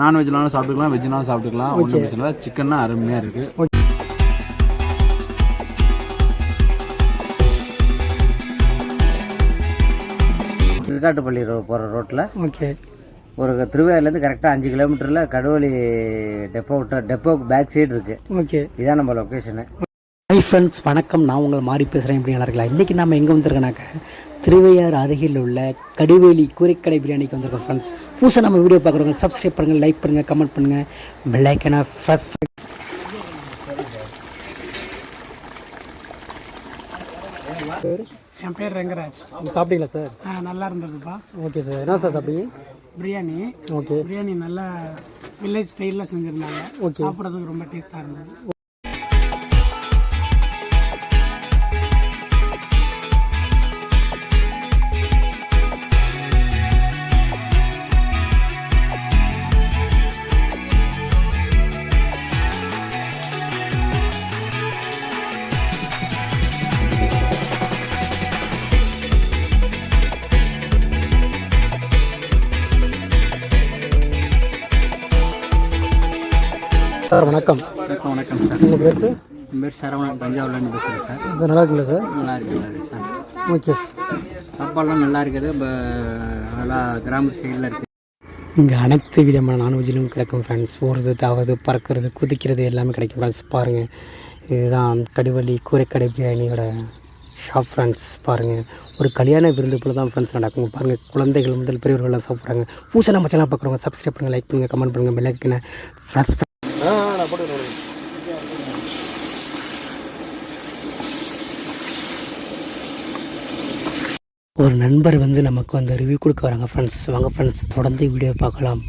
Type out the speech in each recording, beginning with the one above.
நான்வெஜ்னாலும் சாப்பிட்டுக்கலாம், வெஜ்னாலும் சாப்பிட்டுக்கலாம், ஒன்றும் பிரச்சனை இல்லை. சிக்கன்னா அருமையாக இருக்குது. திருக்காட்டுப்பள்ளி போகிற ரோட்டில் ஒரு திருவையாறுலேருந்து கரெக்டாக 5 கிலோமீட்டரில் கடுவலி டெப்போக்கு பேக் சைடு இருக்குது. இதான் நம்ம லொக்கேஷனு. ஹாய் ஃப்ரெண்ட்ஸ், வணக்கம். நான் உங்களை மாறி பேசுகிறேன். எப்படி நல்லா இருக்கலாம்? இன்றைக்கி நம்ம எங்கே வந்திருக்கோனாக்க திருவையாறு அருகில் உள்ள கடுவேலி கூரைக்கடை பிரியாணிக்கு வந்திருக்கோம் ஃப்ரெண்ட்ஸ். புதுசாக நம்ம வீடியோ பார்க்குறவங்க சப்ஸ்கிரைப் பண்ணுங்கள், லைக் பண்ணுங்கள், கமெண்ட் பண்ணுங்கள், பெல் ஐக்கனை ப்ரெஸ் பண்ணி. என் பேர் ரங்கராஜ். சாப்பிட்டீங்களா சார்? நல்லா இருந்ததுப்பா. Okay sir. என்ன சார் சாப்பிட்டீங்க? பிரியாணி. ஓகே. பிரியாணி நல்லா வில்லேஜ் ஸ்டைலில் செஞ்சுருந்தாங்க. ஓகே. சாப்பிட்றதுக்கு ரொம்ப டேஸ்ட்டாக இருந்தது. சார் வணக்கம். வணக்கம் சார். உங்கள் பேர் சார்? என் பேர் சரவணன், தஞ்சாவூர்லேருந்து பேசுகிறேன் சார். சார் நல்லா இருக்குல்ல சார்? நல்லா இருக்குது சார். Okay sir. சாப்பாடுலாம் நல்லா இருக்குது. நல்லா கிராம சைடில் இருக்குது. இங்கே அனைத்து விதமான நான்வெஜ்ஜிலும் கிடைக்கும் ஃப்ரெண்ட்ஸ். ஓடுறது, தாவது, பறக்கிறது, குதிக்கிறது எல்லாமே கிடைக்கும் ஃப்ரெண்ட்ஸ். பாருங்கள், இதுதான் கடுவலி கூரைக்கடை பிரியாணியோட ஷாப் ஃப்ரெண்ட்ஸ். பாருங்கள், ஒரு கல்யாண விருந்து போல தான் ஃப்ரெண்ட்ஸ் நடக்கும். பாருங்கள், குழந்தைகள் முதல் பெரியவர்கள்லாம் சாப்பிட்றாங்க. பூசை நம்ம சேனல் பார்க்குறவங்க சப்ஸ்கிரைப் பண்ணுங்கள், லைக் பண்ணுங்கள், கமெண்ட் பண்ணுங்கள், பெல் ஐக்கனை ப்ரெஸ் பண்ணி. ஒரு நண்பர் வந்து நமக்கு வந்து ரிவ்யூ கொடுக்க வராங்க ஃப்ரெண்ட்ஸ். வாங்க ஃப்ரெண்ட்ஸ், தொடர்ந்து வீடியோ பார்க்கலாம்.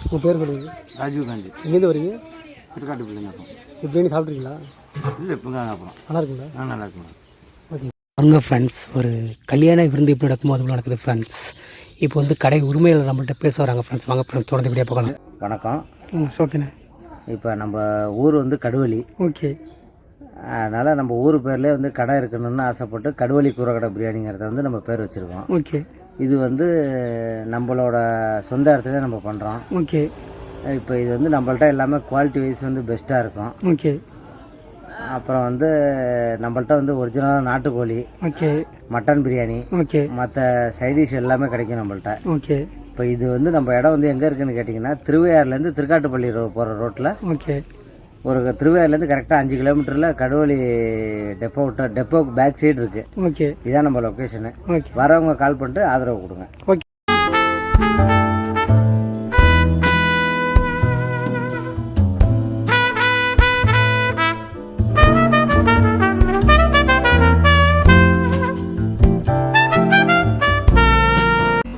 உங்கள் பேர் சொல்லுங்கள். ராஜீவ் காந்தி. எங்கேருந்து வரீங்க? திருக்காட்டுப்பள்ளி. பிரியாணி சாப்பிட்றீங்களா? இல்லை, இப்போ தான் அப்புறம் நல்லா இருக்குங்களா? நல்லா இருக்குங்களா? ஓகே. வாங்க ஃப்ரெண்ட்ஸ், ஒரு கல்யாண விருந்து எப்படி நடக்குமோ அதுக்குள்ள நடக்குது ஃப்ரெண்ட்ஸ். இப்போ வந்து கடை உரிமையாளர் நம்மள்கிட்ட பேச வராங்க ஃப்ரெண்ட்ஸ். வாங்க ஃப்ரெண்ட்ஸ், தொடர்ந்து வீடியோ பார்க்கலாம். வணக்கம். ஓகேண்ணே. இப்போ நம்ம ஊர் வந்து கடுவலி. ஓகே. அதனால் நம்ம ஊர் பேர்லேயே வந்து கடை இருக்கணும்னு ஆசைப்பட்டு கடுவலி கூரைக்கடை பிரியாணிங்கிறத வந்து நம்ம பேர் வச்சுருக்கோம். ஓகே. இது வந்து நம்மளோட சொந்த இடத்துல நம்ம பண்ணுறோம். ஓகே. இப்போ இது வந்து நம்மள்ட்ட எல்லாமே குவாலிட்டி வைஸ் வந்து பெஸ்ட்டாக இருக்கும். ஓகே. அப்புறம் வந்து நம்மள்ட்ட வந்து ஒரிஜினலாக நாட்டுக்கோழி, ஓகே, மட்டன் பிரியாணி, ஓகே, மற்ற சைடிஷ் எல்லாமே கிடைக்கும் நம்மள்ட்ட. ஓகே. இப்போ இது வந்து நம்ம இடம் வந்து எங்கே இருக்குதுன்னு கேட்டிங்கன்னா திருவையாறுலேருந்து திருக்காட்டுப்பள்ளி போகிற ரோட்டில். ஓகே. ஒரு திருவையாறுலேருந்து கரெக்டாக 5 கிலோமீட்டரில் கடுவலி டெப்போக்கு பேக் சைடு இருக்குது. ஓகே. இதான் நம்ம லொக்கேஷனு. ஓகே. வரவங்க கால் பண்ணிட்டு ஆதரவு கொடுங்க. ஓகே.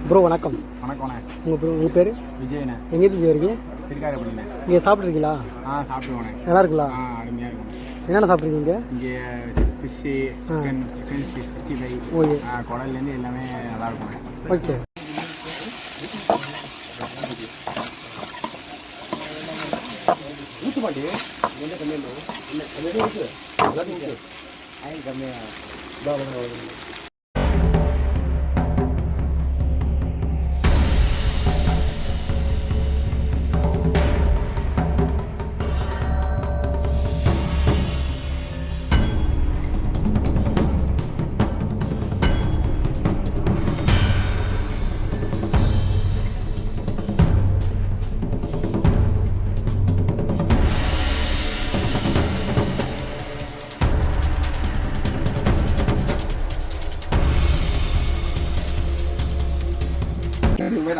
ப்ரோ வணக்கம். வணக்கம். உங்கள் பேர்? விஜயண்ணே. எங்கேருந்து வரீங்க? திருக்காட்டுப்பள்ளி. நீங்கள் சாப்பிட்ருக்கீங்களா? சாப்பிடுவோண்ணே. நல்லா இருக்குங்களா? அருமையாக இருக்கும். என்னென்ன சாப்பிட்ருக்கீங்க? இங்கே ஃபிஷ்ஷு, சிக்கன் 65, ஓகே, குடல்லேருந்து எல்லாமே நல்லா இருக்கும். ஓகே. ஊற்றுப்பாட்டி கம்மியாக.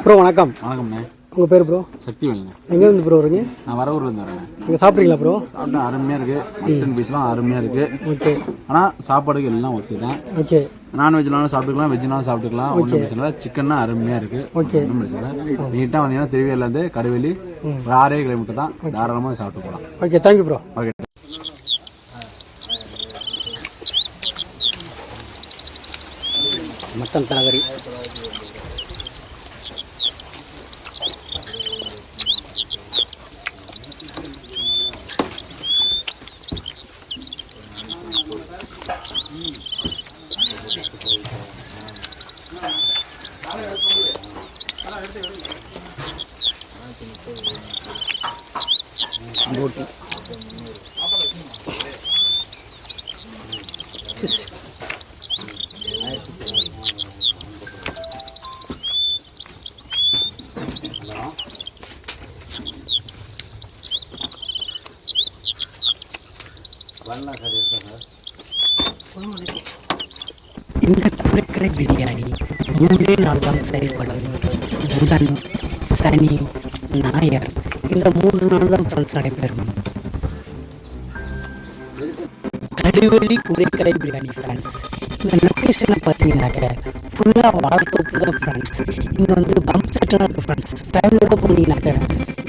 ப்ரோ வணக்கம். வணக்கம்ண்ணே. உங்கள் பேர் ப்ரோ? சக்திவேலுங்க. எங்கேருந்து ப்ரோ வரீங்க? நான் வரவூர்லேருந்து வரேன். நீங்கள் சாப்பிட்றீங்களா ப்ரோ? சாப்பிட்டா அருமையாக இருக்குது. மட்டன் பீஸ்லாம் அருமையாக இருக்குது. ஓகே. ஆனால் சாப்பாடுக்கு எல்லாம் ஒத்து தான். ஓகே. நான்வெஜ்னாலும் சாப்பிட்டுக்கலாம், வெஜ்னாலும் சாப்பிட்டுக்கலாம், ஒன்றும் பிரச்சனை இல்லை. சிக்கன்னா அருமையாக இருக்குது. ஓகே. ஒன்றும் பிரச்சனை இல்லை. நீட்டாக வந்தீங்கன்னா திருவையாறுலேருந்து கடுவலி ஒரு 6 கிலோமீட்டர் தான். தாராளமாக சாப்பிட்டு போகலாம். Okay, thank you bro. Okay. Mutton தலைவரி. போட்டி. இந்த குறைக்கடை பிரியாணி 3 நாள் தான் செயல்படும். புதன், சனி, ஞாயிறு இந்த 3 நாள் தான் ஃப்ரெண்ட்ஸ் நடைபெறும். கடிவெளி குறைக்கடை பிரியாணி ஃப்ரெண்ட்ஸ். இந்த லொக்கேஷனை பார்த்தீங்கன்னாக்க ஃபுல்லாக வாழைத்தோப்பு தான் ஃப்ரெண்ட்ஸ். இங்கே வந்து பம்ப் செட்டாக இருக்குது ஃப்ரெண்ட்ஸ். ஃபேமிலியோட போனீங்கன்னாக்க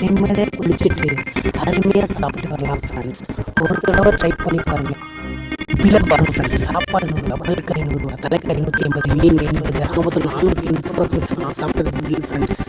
நிம்மதியாக குளிச்சுட்டு அருமையாக சாப்பிட்டு வரலாம் ஃப்ரெண்ட்ஸ். ஒரு தடவை ட்ரை பண்ணி பாருங்கள். பிள்ளை பாருங்கள் ஃப்ரெண்ட்ஸ். சாப்பாடு 100 ரூபா, கடற்கரை 100 ரூபா, தலைக்கறி 180, மீன் 80, ஆகமொத்தம் 430 ரூபா ஃப்ரெண்ட்ஸ். நான் சாப்பிட்டது பில் ஃப்ரெண்ட்ஸ்.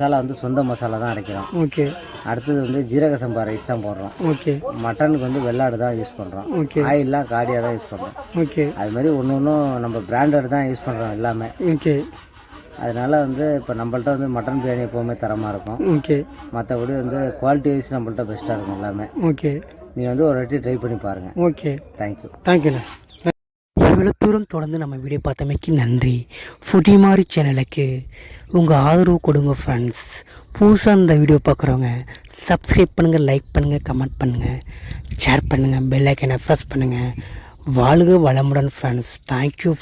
மசாலா வந்து சொந்த மசாலா தான் அரைக்கிறோம். ஓகே. அடுத்தது வந்து ஜீரக சம்பா ரைஸ் தான் போடுறோம். ஓகே. மட்டனுக்கு வந்து வெள்ளாடு தான் யூஸ் பண்ணுறோம். ஓகே. ஆயிலெலாம் காடியாக தான் யூஸ் பண்ணுறோம். ஓகே. அது மாதிரி ஒன்று நம்ம பிராண்டட் தான் யூஸ் பண்ணுறோம் எல்லாமே. ஓகே. அதனால வந்து இப்போ நம்மள்ட்ட வந்து மட்டன் பிரியாணி எப்போவுமே தரமாக இருக்கும். ஓகே. மற்றபடி வந்து குவாலிட்டி வைஸ் நம்மள்ட்ட பெஸ்ட்டாக இருக்கும் எல்லாமே. ஓகே. நீங்கள் வந்து ஒரு வாட்டி ட்ரை பண்ணி பாருங்கள். ஓகே. தேங்க்யூ. தேங்க்யூண்ணா. இவ்வளோ தூரம் தொடர்ந்து நம்ம வீடியோ பார்த்தமைக்கு நன்றி. ஃபுடி மாதிரி சேனலுக்கு உங்கள் ஆதரவு கொடுங்க ஃப்ரெண்ட்ஸ். புதுசாக இந்த வீடியோ பார்க்குறவங்க சப்ஸ்கிரைப் பண்ணுங்கள், லைக் பண்ணுங்கள், கமெண்ட் பண்ணுங்கள், ஷேர் பண்ணுங்கள், பெல் ஐக்கனை ப்ரெஸ் பண்ணுங்கள். வாழ்க வளமுடன் ஃப்ரெண்ட்ஸ். தேங்க்யூ.